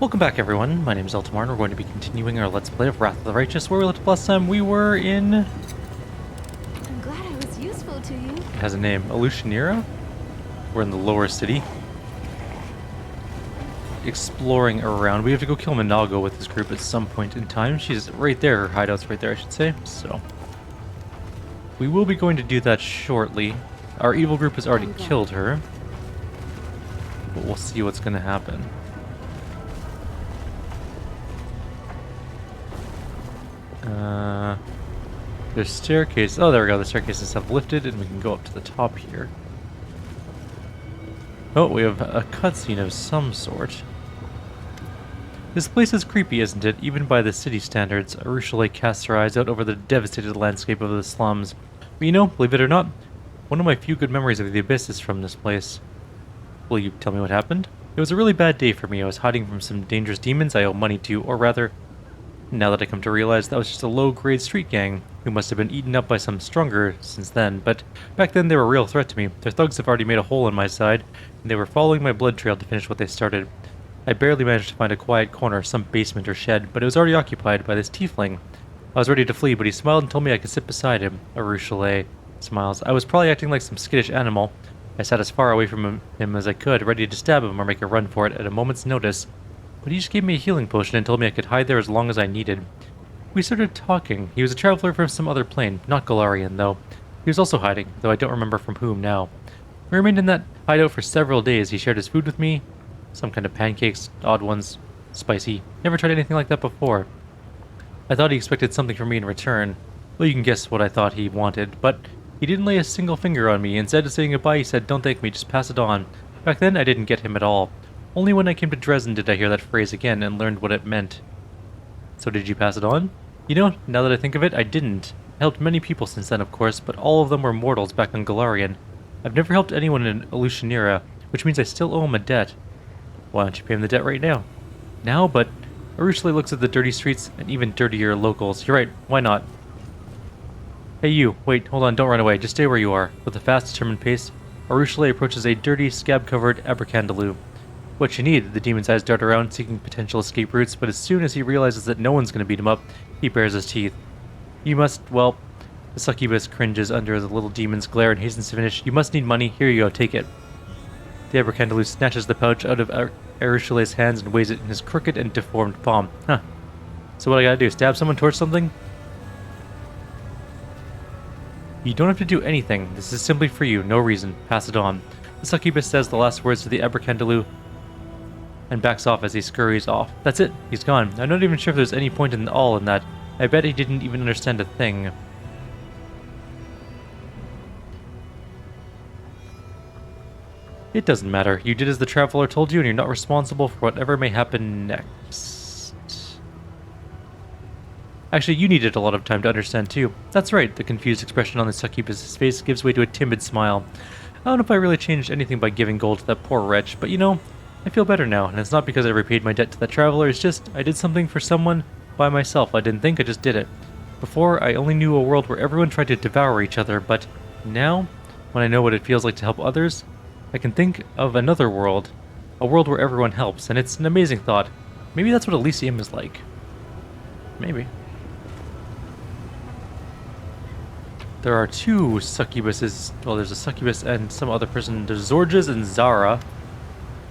Welcome back, everyone. My name is Eltimar, and we're going to be continuing our Let's Play of Wrath of the Righteous, where we left last time. We were in... I'm glad I was useful to you. It has a name. Eltimar? We're in the lower city. Exploring around. We have to go kill Minagho with this group at some point in time. She's right there. Her hideout's right there, I should say. So, we will be going to do that shortly. Our evil group has already killed her. But we'll see what's going to happen. There's staircase. Oh, there we go. The staircases have lifted, and we can go up to the top here. Oh, we have a cutscene of some sort. This place is creepy, isn't it? Even by the city standards. Arushale casts her eyes out over the devastated landscape of the slums. But you know, believe it or not, one of my few good memories of the Abyss is from this place. Will you tell me what happened? It was a really bad day for me. I was hiding from some dangerous demons I owe money to, or rather, now that I come to realize, that was just a low-grade street gang who must have been eaten up by some stronger since then, but back then they were a real threat to me. Their thugs have already made a hole in my side, and they were following my blood trail to finish what they started. I barely managed to find a quiet corner, some basement or shed, but it was already occupied by this tiefling. I was ready to flee, but he smiled and told me I could sit beside him. Arushale smiles. I was probably acting like some skittish animal. I sat as far away from him as I could, ready to stab him or make a run for it at a moment's notice. But he just gave me a healing potion and told me I could hide there as long as I needed. We started talking. He was a traveler from some other plane, not Galarian, though. He was also hiding, though I don't remember from whom now. We remained in that hideout for several days. He shared his food with me. Some kind of pancakes, odd ones, spicy. Never tried anything like that before. I thought he expected something from me in return. Well, you can guess what I thought he wanted, but he didn't lay a single finger on me. Instead of saying goodbye, he said, "Don't thank me, just pass it on." Back then, I didn't get him at all. Only when I came to Dresden did I hear that phrase again and learned what it meant. So did you pass it on? You know, now that I think of it, I didn't. I helped many people since then, of course, but all of them were mortals back on Galarian. I've never helped anyone in Eltimar, which means I still owe him a debt. Why don't you pay him the debt right now? Now? But Arushale looks at the dirty streets and even dirtier locals. You're right, why not? Hey you, wait, hold on, don't run away, just stay where you are. With a fast, determined pace, Arushale approaches a dirty, scab-covered abracandaloo. What you need, the demon's eyes dart around, seeking potential escape routes, but as soon as he realizes that no one's going to beat him up, he bares his teeth. You must, well, the succubus cringes under the little demon's glare and hastens to finish. You must need money, here you go, take it. The abracandaloo snatches the pouch out of Arushale's hands and weighs it in his crooked and deformed palm. Huh. So what I gotta do, stab someone, torch something? You don't have to do anything, this is simply for you, no reason, pass it on. The succubus says the last words to the abracandaloo and backs off as he scurries off. That's it, he's gone. I'm not even sure if there's any point in all in that. I bet he didn't even understand a thing. It doesn't matter. You did as the traveler told you, and you're not responsible for whatever may happen next. Actually, you needed a lot of time to understand too. That's right, the confused expression on the succubus's face gives way to a timid smile. I don't know if I really changed anything by giving gold to that poor wretch, but you know, I feel better now, and it's not because I repaid my debt to that traveler, it's just I did something for someone by myself. I didn't think, I just did it. Before, I only knew a world where everyone tried to devour each other, but now, when I know what it feels like to help others, I can think of another world. A world where everyone helps, and it's an amazing thought. Maybe that's what Elysium is like. Maybe. There are two succubuses. Well, there's a succubus and some other person. There's Zorgus and Zara.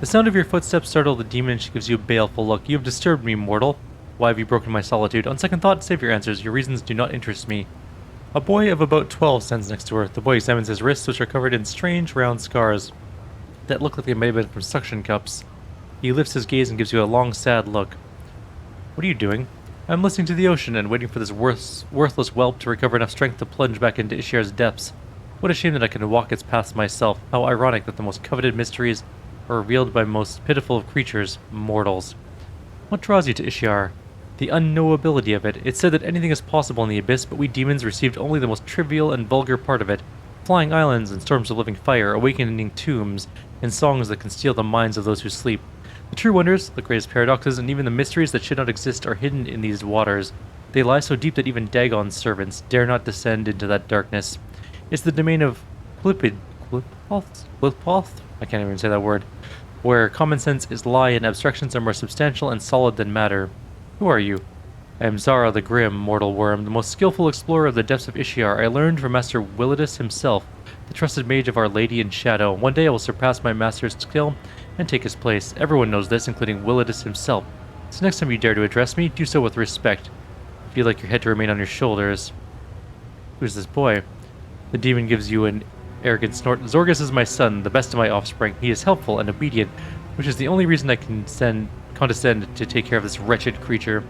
The sound of your footsteps startle the demon and she gives you a baleful look. You have disturbed me, mortal. Why have you broken my solitude? On second thought, save your answers. Your reasons do not interest me. A boy of about 12 stands next to her. The boy examines his wrists, which are covered in strange, round scars that look like they may have been from suction cups. He lifts his gaze and gives you a long, sad look. What are you doing? I'm listening to the ocean and waiting for this worthless whelp to recover enough strength to plunge back into Ishiar's depths. What a shame that I can walk its paths myself. How ironic that the most coveted mysteries are revealed by most pitiful of creatures, mortals. What draws you to Ishiar? The unknowability of it. It's said that anything is possible in the Abyss, but we demons received only the most trivial and vulgar part of it. Flying islands and storms of living fire, awakening tombs, and songs that can steal the minds of those who sleep. The true wonders, the greatest paradoxes, and even the mysteries that should not exist are hidden in these waters. They lie so deep that even Dagon's servants dare not descend into that darkness. It's the domain of Glippoth? I can't even say that word. where common sense is lie and abstractions are more substantial and solid than matter. Who are you? I am Zara the Grim, mortal worm, the most skillful explorer of the depths of Ishiar. I learned from Master Willidus himself, the trusted mage of Our Lady in Shadow. One day I will surpass my master's skill and take his place. Everyone knows this, including Willidus himself. So next time you dare to address me, do so with respect. Feel like your head to remain on your shoulders. Who's this boy? The demon gives you an arrogant snort. Zorgus is my son, the best of my offspring. He is helpful and obedient, which is the only reason I can condescend to take care of this wretched creature.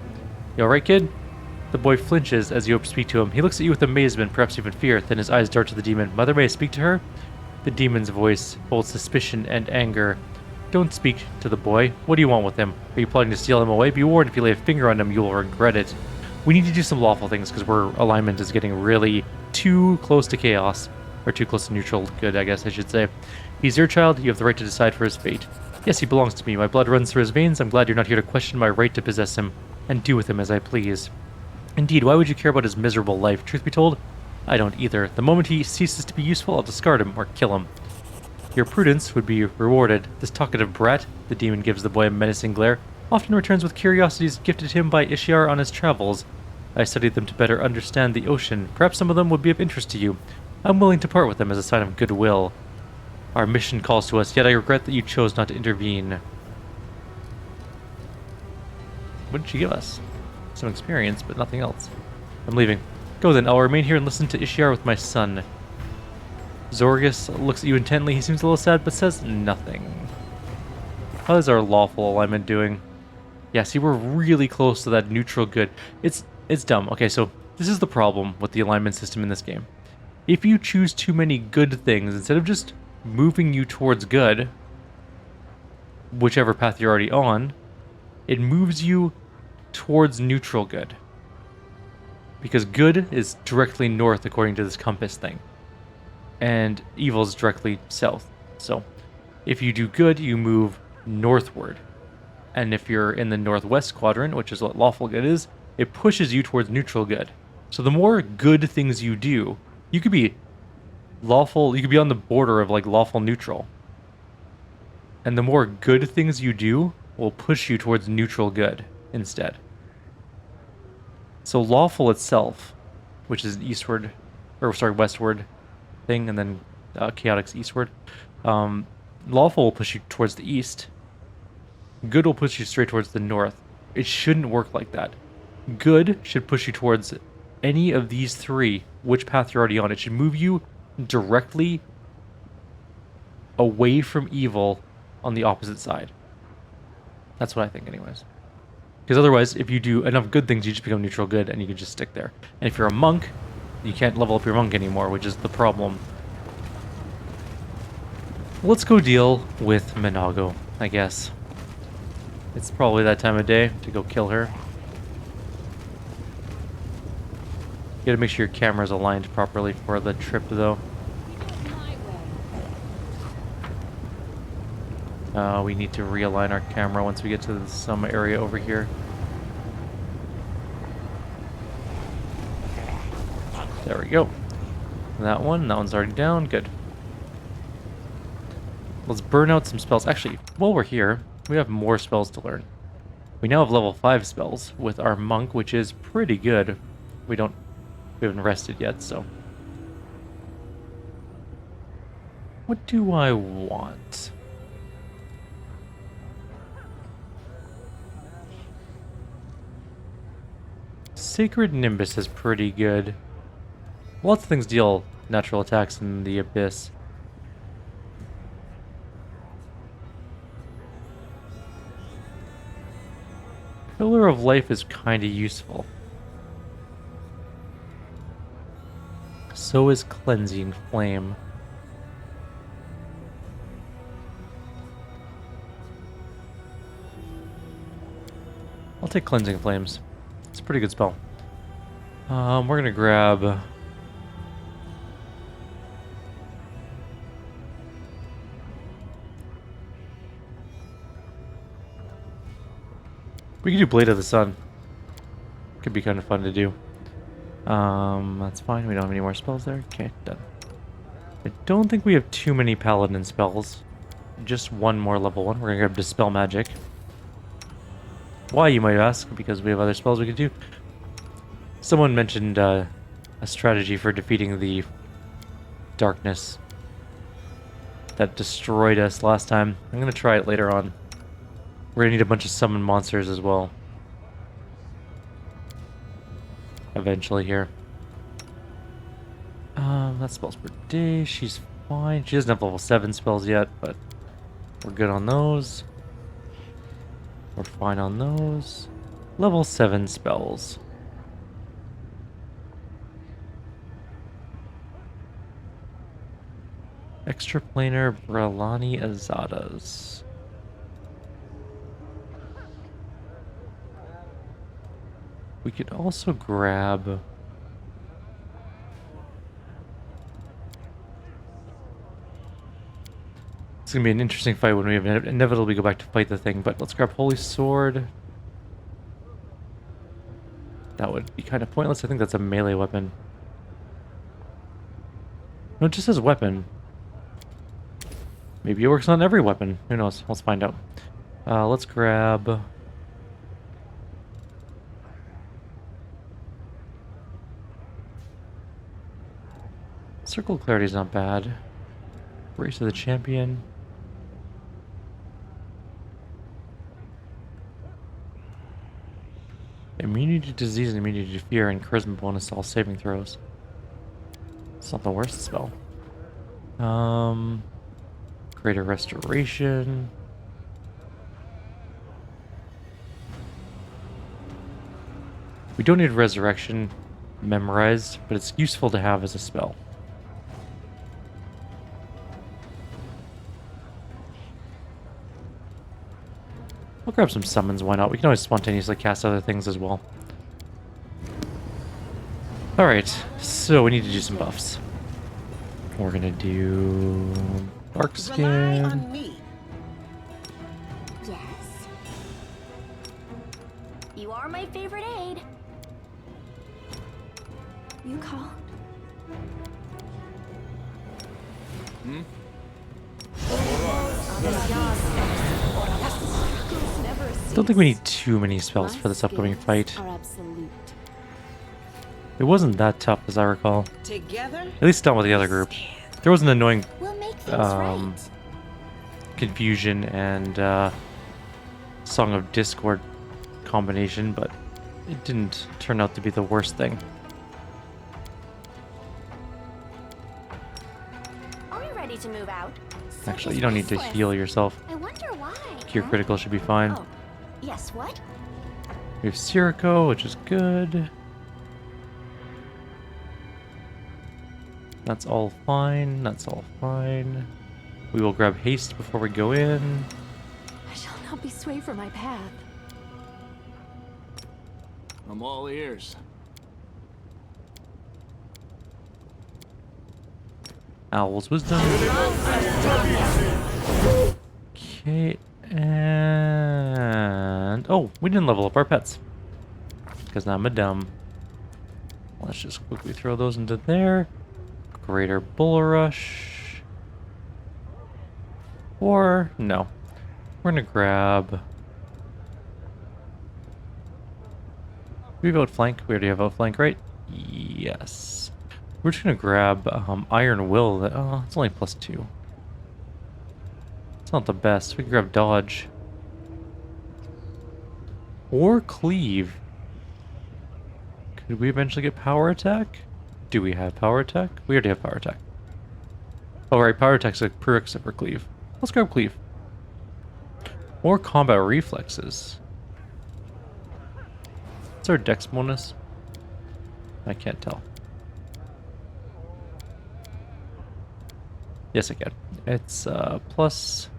You alright, kid? The boy flinches as you speak to him. He looks at you with amazement, perhaps even fear, then his eyes dart to the demon. Mother, may I speak to her? The demon's voice holds suspicion and anger. Don't speak to the boy. What do you want with him? Are you plotting to steal him away? Be warned, if you lay a finger on him, you will regret it. We need to do some lawful things, because our alignment is getting really too close to chaos. Or too close to neutral good, I guess I should say. He's your child, you have the right to decide for his fate. Yes, he belongs to me. My blood runs through his veins. I'm glad you're not here to question my right to possess him, and do with him as I please. Indeed, why would you care about his miserable life? Truth be told, I don't either. The moment he ceases to be useful, I'll discard him or kill him. Your prudence would be rewarded. This talkative brat, the demon gives the boy a menacing glare, often returns with curiosities gifted him by Ishiar on his travels. I studied them to better understand the ocean. Perhaps some of them would be of interest to you. I'm willing to part with them as a sign of goodwill. Our mission calls to us, yet I regret that you chose not to intervene. What did she give us? Some experience, but nothing else. I'm leaving. Go then, I'll remain here and listen to Ishiar with my son. Zorgus looks at you intently. He seems a little sad, but says nothing. How is our lawful alignment doing? Yeah, see, we're really close to that neutral good. It's dumb. Okay, so this is the problem with the alignment system in this game. If you choose too many good things, instead of just moving you towards good, whichever path you're already on, it moves you towards neutral good. Because good is directly north according to this compass thing. And evil is directly south. So, if you do good, you move northward. And if you're in the northwest quadrant, which is what lawful good is, it pushes you towards neutral good. So the more good things you do, you could be lawful, you could be on the border of like lawful neutral. And the more good things you do will push you towards neutral good instead. So lawful itself, which is eastward, or sorry, westward thing, and then chaotic's eastward. Lawful will push you towards the east. Good will push you straight towards the north. It shouldn't work like that. Good should push you towards any of these three, which path you're already on. It should move you directly away from evil on the opposite side. That's what I think anyways. Because otherwise, if you do enough good things, you just become neutral good, and you can just stick there. And if you're a monk, you can't level up your monk anymore, which is the problem. Let's go deal with Minagho, I guess. It's probably that time of day to go kill her. You gotta make sure your camera's aligned properly for the trip, though. We need to realign our camera once we get to some area over here. There we go. That one's already down. Good. Let's burn out some spells. Actually, while we're here, we have more spells to learn. We now have level 5 spells with our monk, which is pretty good. We haven't rested yet, so. What do I want? Sacred Nimbus is pretty good. Lots of things deal natural attacks in the Abyss. Pillar of Life is kind of useful. So is Cleansing Flame. I'll take Cleansing Flames. It's a pretty good spell. We're gonna grab... We could do Blade of the Sun. Could be kind of fun to do. That's fine. We don't have any more spells there. Okay, done. I don't think we have too many Paladin spells. just one more level 1. We're gonna grab Dispel Magic. Why, you might ask? Because we have other spells we could do. Someone mentioned a strategy for defeating the darkness that destroyed us last time. I'm gonna try it later on. We're gonna need a bunch of summon monsters as well. Eventually here. That spells per day. She's fine. She doesn't have level 7 spells yet, but we're good on those. We're fine on those. Level 7 spells. Extraplanar Bralani Azadas. We could also grab... It's gonna be an interesting fight when we inevitably go back to fight the thing, but let's grab Holy Sword. That would be kind of pointless. I think that's a melee weapon. No, it just says weapon. Maybe it works on every weapon. Who knows? Let's find out. Let's grab... Circle Clarity is not bad. Race of the Champion. Immunity to disease and immunity to fear and charisma bonus to all saving throws. It's not the worst spell. Greater restoration. We don't need resurrection memorized, but it's useful to have as a spell. We'll grab some summons, why not? We can always spontaneously cast other things as well. Alright, so we need to do some buffs. We're gonna do... Dark Skin. On me. Yes. You are my favorite aide. You called? Don't think we need too many spells for this upcoming fight. Are absolute. It wasn't that tough as I recall. Together? At least not with the other group. There was an annoying We'll make things right. confusion and Song of Discord combination, but it didn't turn out to be the worst thing. Are we ready to move out? Actually, you don't need to heal yourself. I wonder why. Cure Critical should be fine. Oh, yes, what? We have Sirocco, which is good. That's all fine. That's all fine. We will grab haste before we go in. I shall not be swayed from my path. I'm all ears. Owl's Wisdom. Okay, and... Oh, we didn't level up our pets. Because I'm a dumb. Let's just quickly throw those into there. Greater Bull Rush. Or, no. We're gonna grab... Do we have Outflank? We already have Outflank, right? Yes. We're just gonna grab Iron Will. Oh, it's only +2. It's not the best. We can grab Dodge. Or Cleave. Could we eventually get Power Attack? Do we have Power Attack? We already have Power Attack. Oh, right. Power Attack's a prerequisite for Cleave. Let's grab Cleave. Or Combat Reflexes. What's our Dex bonus? I can't tell. Yes, I can. It's +7.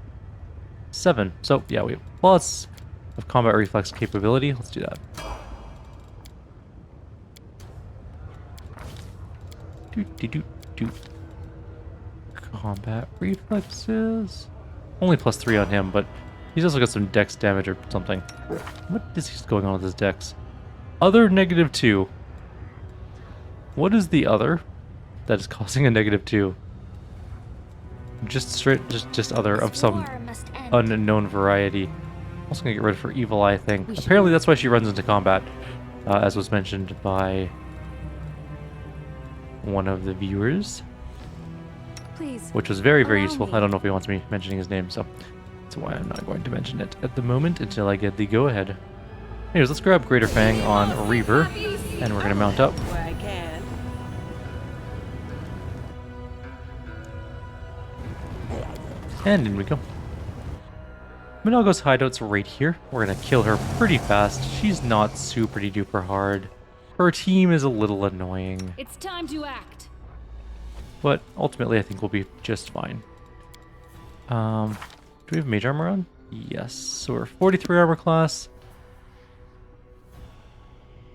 So, yeah, we have plus of combat reflex capability. Let's do that. Do. Combat reflexes. Only +3 on him, but he's also got some dex damage or something. What is going on with his dex? Other -2. What is the other that is causing a -2? Just straight, just other of This some war must end. unknown variety. Also gonna get rid of her evil eye thing. We should Apparently move. that's why she runs into combat, as was mentioned by one of the viewers, Please. which was very, very Allow useful. me. I don't know if he wants me mentioning his name, so that's why I'm not going to mention it at the moment until I get the go-ahead. Anyways, let's grab Greater Fang on Reaver, and we're gonna mount up. Where I can. And in we go. Minagho's hideout's right here. We're gonna kill her pretty fast. She's not super duper hard. Her team is a little annoying, It's time to act. but ultimately I think we'll be just fine. Do we have mage armor on? Yes. So we're 43 armor class.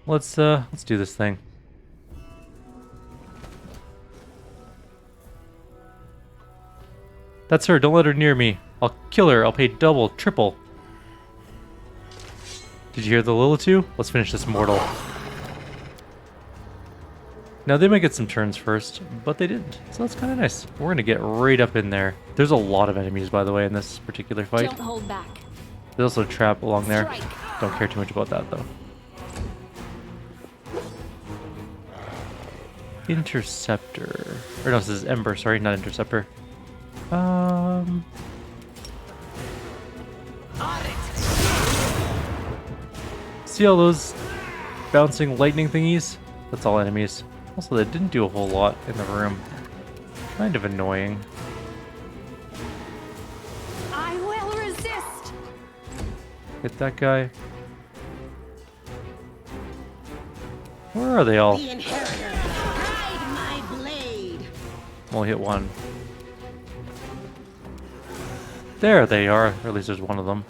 Let's do this thing. That's her. Don't let her near me. I'll kill her. I'll pay double, triple. Did you hear the Lilitu? Let's finish this mortal. Now they might get some turns first, but they didn't. So that's kind of nice. We're going to get right up in there. There's a lot of enemies, by the way, in this particular fight. Don't hold back. There's also a trap along there. Strike. Don't care too much about that, though. Interceptor. Or no, this is Ember, sorry, not Interceptor. See all those bouncing lightning thingies? That's all enemies. Also, they didn't do a whole lot in the room. Kind of annoying. I will resist. Hit that guy. Where are they all? The inheritor. Hide my blade. Only hit one. There they are. Or at least there's one of them.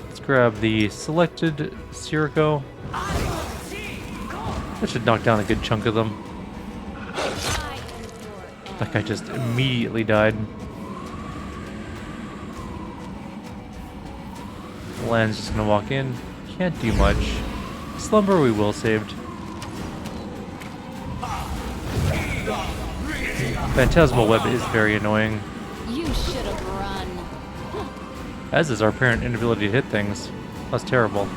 Let's grab the selected Sirocco. That should knock down a good chunk of them. That guy just immediately died. Lan's just gonna walk in. Can't do much. Slumber we will saved. Phantasmal Web is very annoying, You should have run. as is our apparent inability to hit things. That's terrible.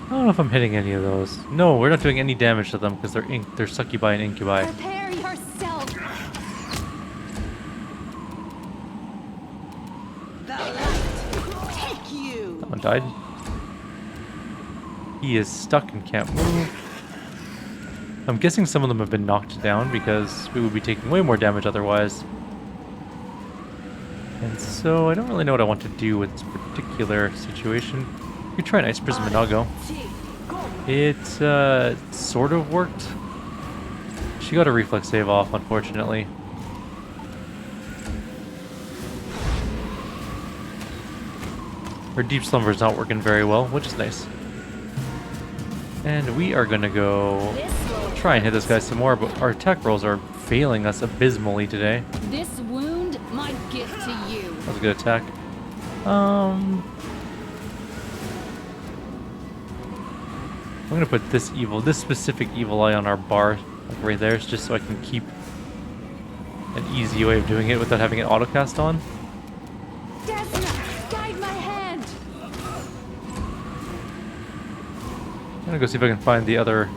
I don't know if I'm hitting any of those. No, we're not doing any damage to them because they're succubi and incubi. Prepare yourself. The light. Take you. That one died. He is stuck and can't move. I'm guessing some of them have been knocked down because we would be taking way more damage otherwise. And so I don't really know what I want to do with this particular situation. We could try an Ice Prism Minagho. It sort of worked. She got a reflex save off, unfortunately. Her Deep Slumber is not working very well, which is nice. And we are gonna go try and hit this guy some more, but our attack rolls are failing us abysmally today. This wound might get to you. That was a good attack. I'm gonna put this specific evil eye on our bar, like right there, just so I can keep an easy way of doing it without having it autocast on. Desna, guide my hand. I'm gonna go see if I can find the other.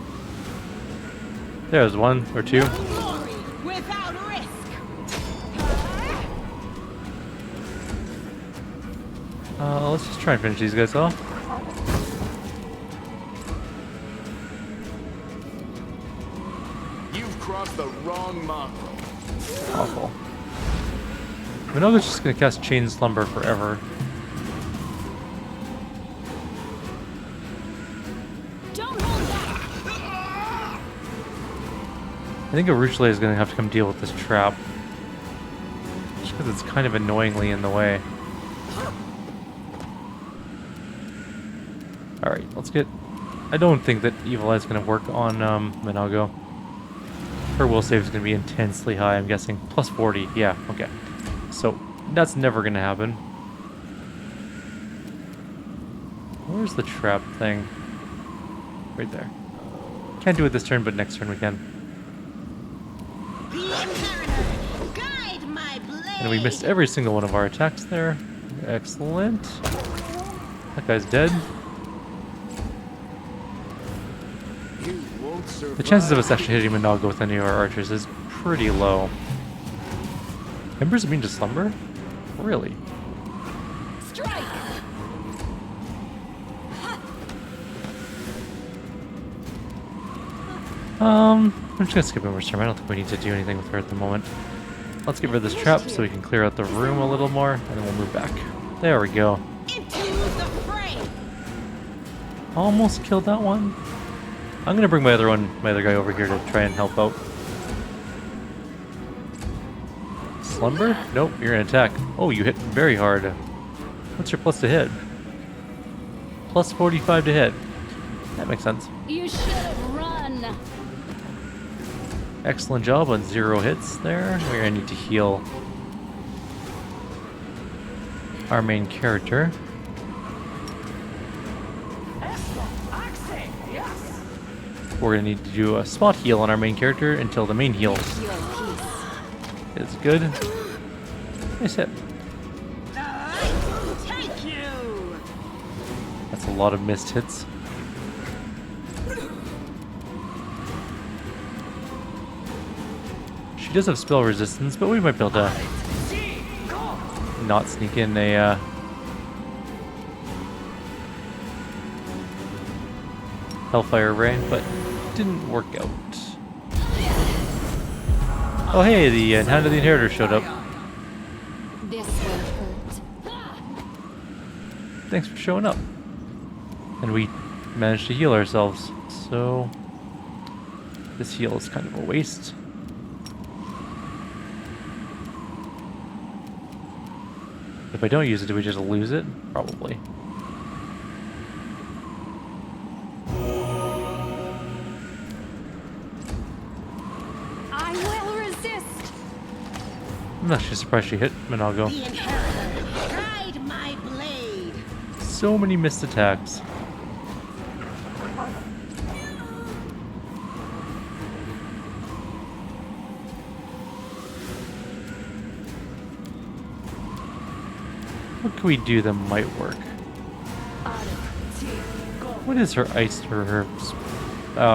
There's one or two. Glory without risk. Let's just try and finish these guys off. You've crossed the wrong mark. Awful. Minagho's just gonna cast Chain Slumber forever. Don't hold back. I think Arushale is gonna have to come deal with this trap. Just because it's kind of annoyingly in the way. Alright, let's get... I don't think that Evil Eye is gonna work on Minagho. Her will save is going to be intensely high, I'm guessing. Plus 40, yeah, okay. So, that's never going to happen. Where's the trap thing? Right there. Can't do it this turn, but next turn we can. Guide my blade. And we missed every single one of our attacks there. Excellent. That guy's dead. You won't survive. The chances of us actually hitting Minagho with any of our archers is pretty low. Embers immune to slumber? Really? Strike! I'm just gonna skip Ember's turn. I don't think we need to do anything with her at the moment. Let's get rid of this trap so we can clear out the room a little more, and then we'll move back. There we go. Into the fray. Almost killed that one. I'm gonna bring my other guy over here to try and help out. Slumber? Nope, you're gonna attack. Oh, you hit very hard. What's your plus to hit? Plus 45 to hit. That makes sense. You should have run. Excellent job on 0 hits there. We're gonna need to heal our main character. We're gonna need to do a spot heal on our main character until the main heal Your piece. is good. Nice hit. Take you. That's a lot of missed hits. She does have spell resistance, but we might be able to not sneak in a Hellfire Ray, but didn't work out. Oh hey, the Hand of the Inheritor showed up. This will hurt. Thanks for showing up. And we managed to heal ourselves, so this heal is kind of a waste. If I don't use it, do we just lose it? Probably. I will resist. I'm actually surprised she hit Minagho. The inheritor. Guide my blade. So many missed attacks. What can we do that might work? What is her ice or her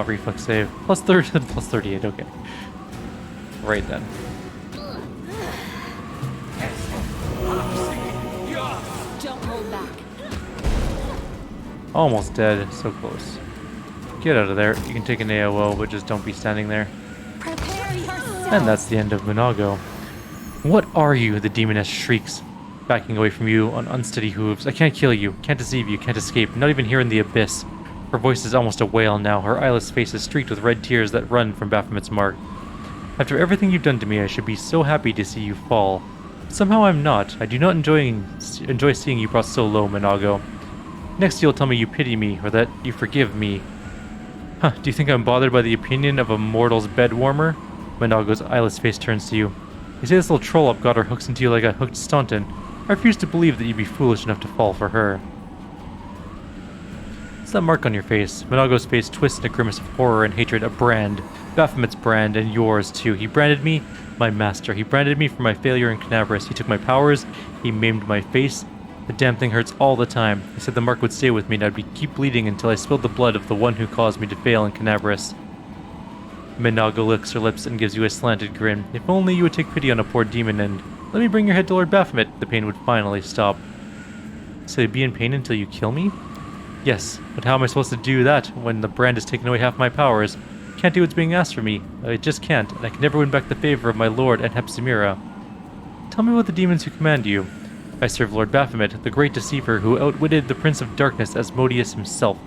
reflex save? Plus 30, plus 38, okay. Right then. Don't hold back. Almost dead, so close. Get out of there. You can take an AOO, but just don't be standing there. Prepare yourself. And that's the end of Minagho. What are you? The demoness shrieks, backing away from you on unsteady hooves. I can't kill you, can't deceive you, can't escape, not even here in the abyss. Her voice is almost a wail now, her eyeless face is streaked with red tears that run from Baphomet's mark. After everything you've done to me, I should be so happy to see you fall. Somehow I'm not. I do not enjoy seeing you brought so low, Minagho. Next you'll tell me you pity me, or that you forgive me. Huh, do you think I'm bothered by the opinion of a mortal's bed warmer? Minagho's eyeless face turns to you. You say this little troll up got her hooks into you like a hooked Staunton. I refuse to believe that you'd be foolish enough to fall for her. What's that mark on your face? Minagho's face twists in a grimace of horror and hatred. A brand. Baphomet's brand, and yours too. He branded me, my master. He branded me for my failure in Canaveras. He took my powers. He maimed my face. The damn thing hurts all the time. He said the mark would stay with me and I'd keep bleeding until I spilled the blood of the one who caused me to fail in Canaveras. Minagho licks her lips and gives you a slanted grin. If only you would take pity on a poor demon and let me bring your head to Lord Baphomet. The pain would finally stop. So you'd be in pain until you kill me? Yes, but how am I supposed to do that when the brand has taken away half my powers? Can't do what's being asked from me. I just can't, and I can never win back the favor of my lord and Hepzimira. Tell me about the demons who command you. I serve Lord Baphomet, the great deceiver who outwitted the Prince of Darkness Asmodeus himself.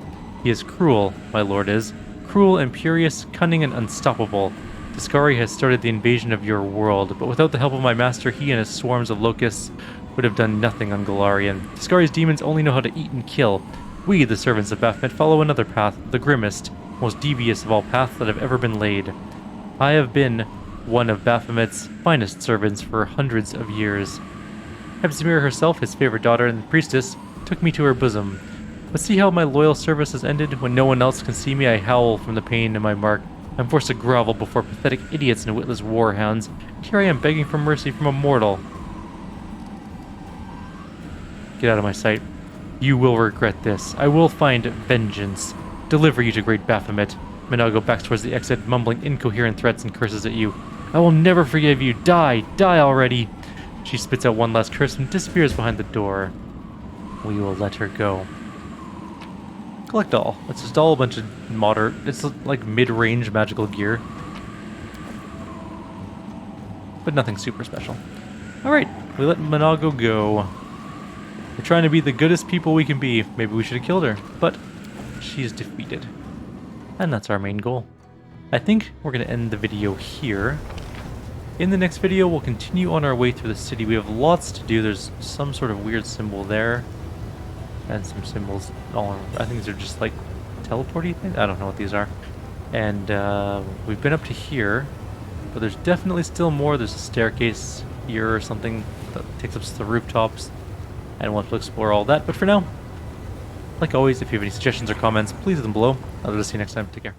He is cruel, my lord is. Cruel, imperious, cunning, and unstoppable. Discari has started the invasion of your world, but without the help of my master, he and his swarms of locusts would have done nothing on Golarion. Discari's demons only know how to eat and kill. We, the servants of Baphomet, follow another path, the grimmest, most devious of all paths that have ever been laid. I have been one of Baphomet's finest servants for hundreds of years. Xvim herself, his favorite daughter and priestess, took me to her bosom. But see how my loyal service has ended? When no one else can see me, I howl from the pain in my mark. I'm forced to grovel before pathetic idiots and witless warhounds. And here I am begging for mercy from a mortal. Get out of my sight. You will regret this. I will find vengeance. Deliver you to great Baphomet. Minagho backs towards the exit, mumbling incoherent threats and curses at you. I will never forgive you. Die! Die already! She spits out one last curse and disappears behind the door. We will let her go. Collect all. It's just all a bunch of moderate... It's like mid-range magical gear. But nothing super special. Alright, we let Minagho go. We're trying to be the goodest people we can be. Maybe we should have killed her. But she's defeated. And that's our main goal. I think we're going to end the video here. In the next video, we'll continue on our way through the city. We have lots to do. There's some sort of weird symbol there. And some symbols all around. I think these are just like teleporty things. I don't know what these are. And we've been up to here. But there's definitely still more. There's a staircase here or something that takes us to the rooftops. And we'll have to explore all that. But for now, like always, if you have any suggestions or comments, please leave them below. I'll see you next time. Take care.